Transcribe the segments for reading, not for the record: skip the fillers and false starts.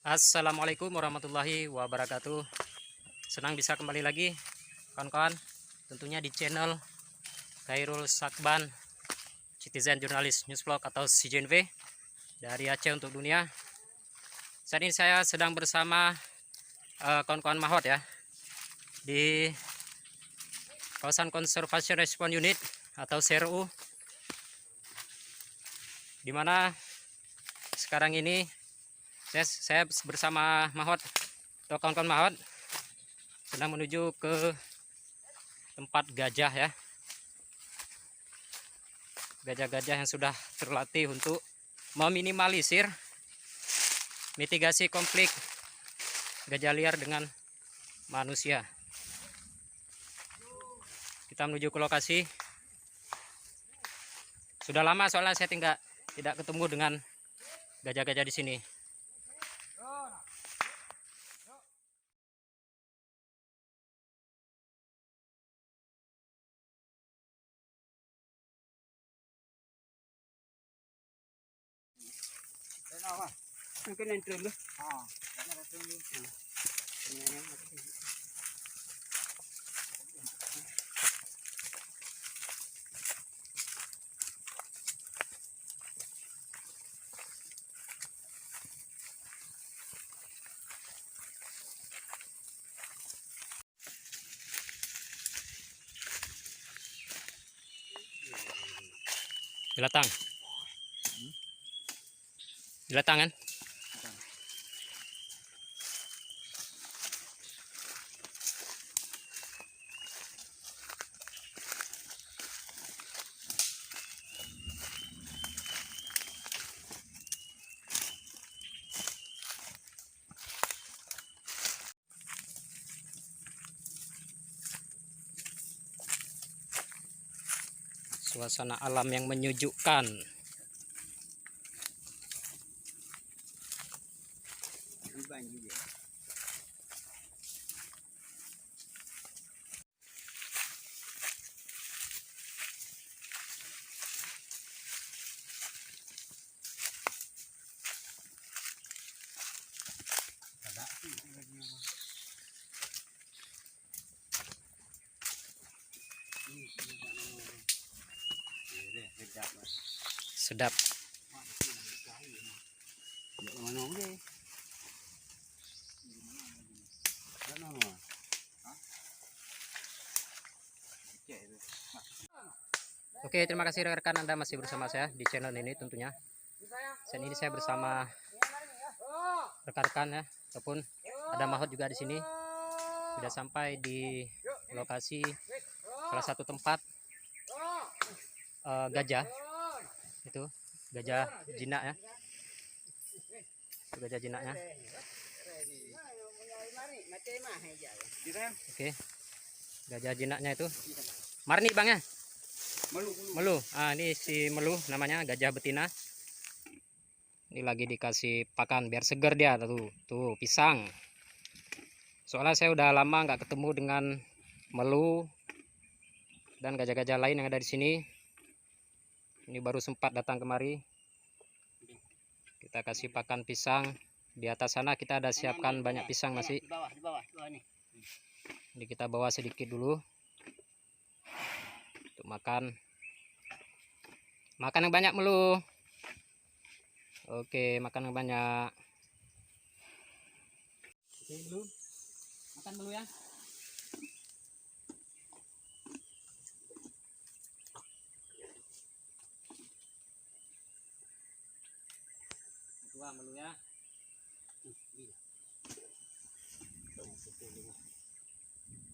Assalamualaikum warahmatullahi wabarakatuh. Senang bisa kembali lagi kawan-kawan, tentunya di channel Khairul Sakban Citizen Jurnalis News Vlog atau CJNV dari Aceh untuk dunia. Saat ini saya sedang bersama kawan-kawan Mahot ya di kawasan konservasi respon unit atau CRU, dimana sekarang ini saya bersama Mahot atau kawan-kawan Mahot sedang menuju ke tempat gajah ya, gajah-gajah yang sudah terlatih untuk meminimalisir mitigasi konflik gajah liar dengan manusia. Kita menuju ke lokasi. Sudah lama soalnya saya tidak ketemu dengan gajah-gajah di sini. Mungkin entry dulu. Dilatang. Dilatang kan? Suasana alam yang menyejukkan. Sedap. Oke, terima kasih rekan Anda masih bersama saya di channel ini tentunya. Saat ini saya bersama rekan-rekan ya, ataupun ada Mahot juga di sini. Sudah sampai di lokasi salah satu tempat gajah. Itu gajah jinak ya. Itu gajah jinaknya. Oke. Gajah jinaknya itu. Marni Bang ya? Melu. Ah, ini si Melu namanya, gajah betina. Ini lagi dikasih pakan biar segar dia tuh. Tuh, pisang. Soalnya saya udah lama nggak ketemu dengan Melu dan gajah-gajah lain yang ada di sini. Ini baru sempat datang kemari. Kita kasih pakan pisang. Di atas sana kita ada siapkan banyak pisang masih. Di bawah nih. Jadi kita bawa sedikit dulu untuk makan. Makan yang banyak Melu. Oke, makan yang banyak. Oke, Melu. Makan Melu ya. Dua Melu ya.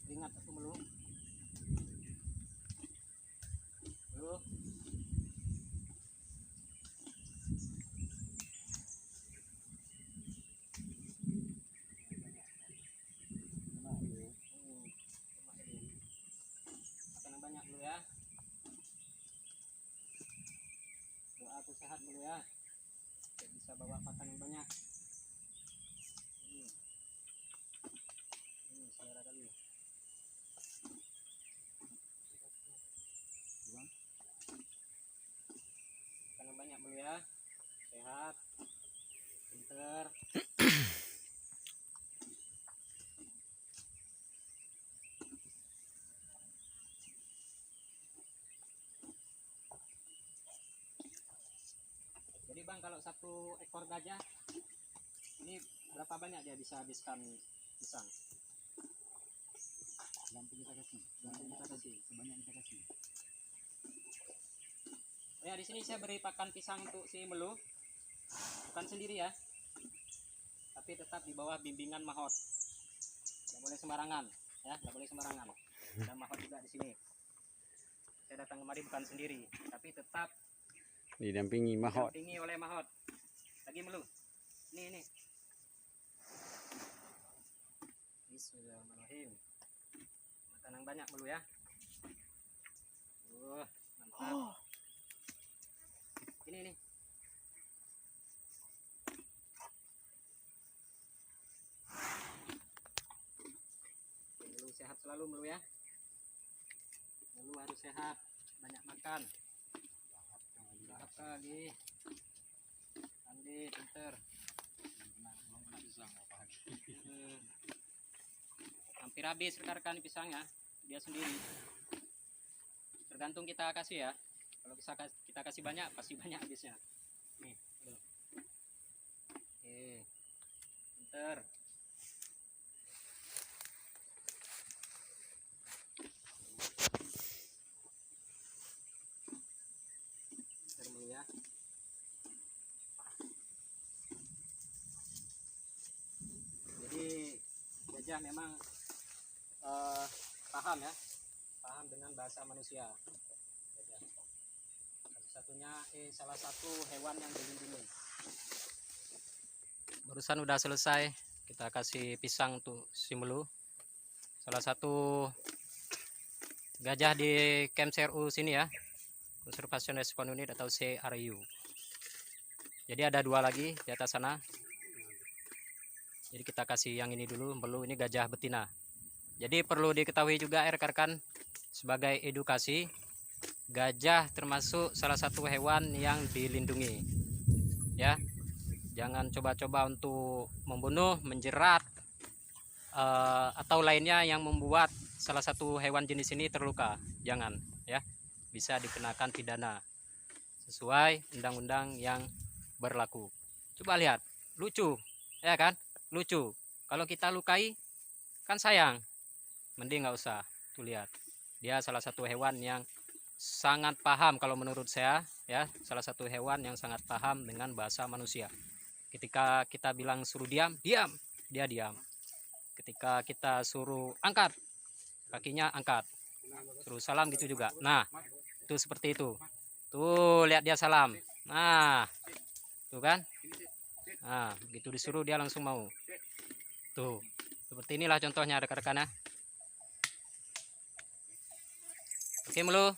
Ingat aku Melu. Melu. Makan yang banyak Melu ya. Doa aku sehat Melu ya. Biar bisa bawa pakan yang banyak. Selera kali. Makan yang banyak Melu ya. Sehat, pinter. Memang kalau satu ekor gajah ini berapa banyak dia bisa habiskan pisang? Ganti kita kasih. Sebanyak kita kasih. Ya, di sini saya beri pakan pisang untuk si Melu. Bukan sendiri ya. Tapi tetap di bawah bimbingan Mahot. Tidak boleh sembarangan, ya, tidak boleh sembarangan. Ada Mahot juga di sini. Saya datang kemari bukan sendiri, tapi tetap Didampingi Mahot. didampingi oleh Mahot. Lagi Melu. Ini. Bismillahirrahmanirrahim. Makan yang banyak Melu ya. Mantap. Ini. Melu sehat selalu Melu ya. Melu harus sehat, banyak makan. Lahap lagi. Andi pinter. Hampir habis rekan-rekan pisangnya, dia sendiri. Tergantung kita kasih ya. Kalau kita kasih banyak, pasti banyak habisnya. Nih, tuh. Oke, pinter. Pinter dulu ya. Jadi gajah memang paham ya, paham dengan bahasa manusia. Gajah. Satu-satunya salah satu hewan yang dilindungi. Barusan udah selesai, kita kasih pisang untuk si Melu. Salah satu gajah di Camp CRU sini ya, Conservation Response Unit atau CRU. Jadi ada 2 lagi di atas sana. Jadi kita kasih yang ini dulu, Melu ini gajah betina. Jadi perlu diketahui juga rekan-rekan sebagai edukasi, gajah termasuk salah satu hewan yang dilindungi. Ya. Jangan coba-coba untuk membunuh, menjerat atau lainnya yang membuat salah satu hewan jenis ini terluka. Jangan ya. Bisa dikenakan pidana sesuai undang-undang yang berlaku. Coba lihat, lucu. Ya kan? Lucu. Kalau kita lukai kan sayang. Mending nggak usah. Tuh lihat, dia salah satu hewan yang sangat paham kalau menurut saya ya, salah satu hewan yang sangat paham dengan bahasa manusia. Ketika kita bilang suruh diam, dia diam. Ketika kita suruh angkat, kakinya angkat. Suruh salam gitu juga. Nah, itu seperti itu. Tuh lihat dia salam. Nah, tuh kan? Nah, begitu disuruh dia langsung mau. Tuh, seperti inilah contohnya rekan-rekan ya. Oke Melu,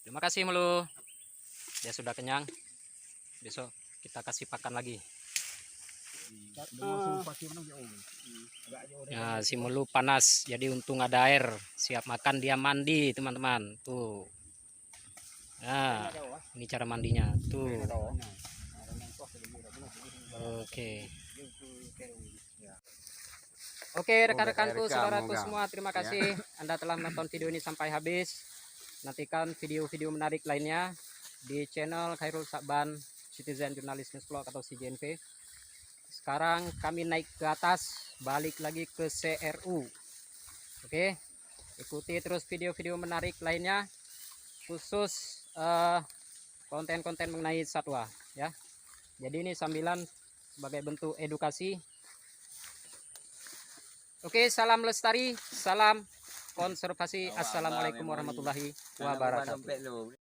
terima kasih Melu. Dia sudah kenyang. Besok kita kasih pakan lagi. Nah, si Melu panas, jadi untung ada air. Siap makan, dia mandi teman-teman. Tuh. Nah, ini cara mandinya. Tuh. Oke. Oke rekan-rekanku, saudaraku semua, terima kasih Anda telah menonton video ini sampai habis. Nantikan video-video menarik lainnya di channel Khairul Sakban Citizen Journalist News Vlog atau CJNV. Sekarang kami naik ke atas, balik lagi ke CRU. Oke, ikuti terus video-video menarik lainnya, khusus konten-konten mengenai satwa ya. Jadi ini sambilan sebagai bentuk edukasi. Oke, salam lestari, salam konservasi. Assalamualaikum warahmatullahi wabarakatuh.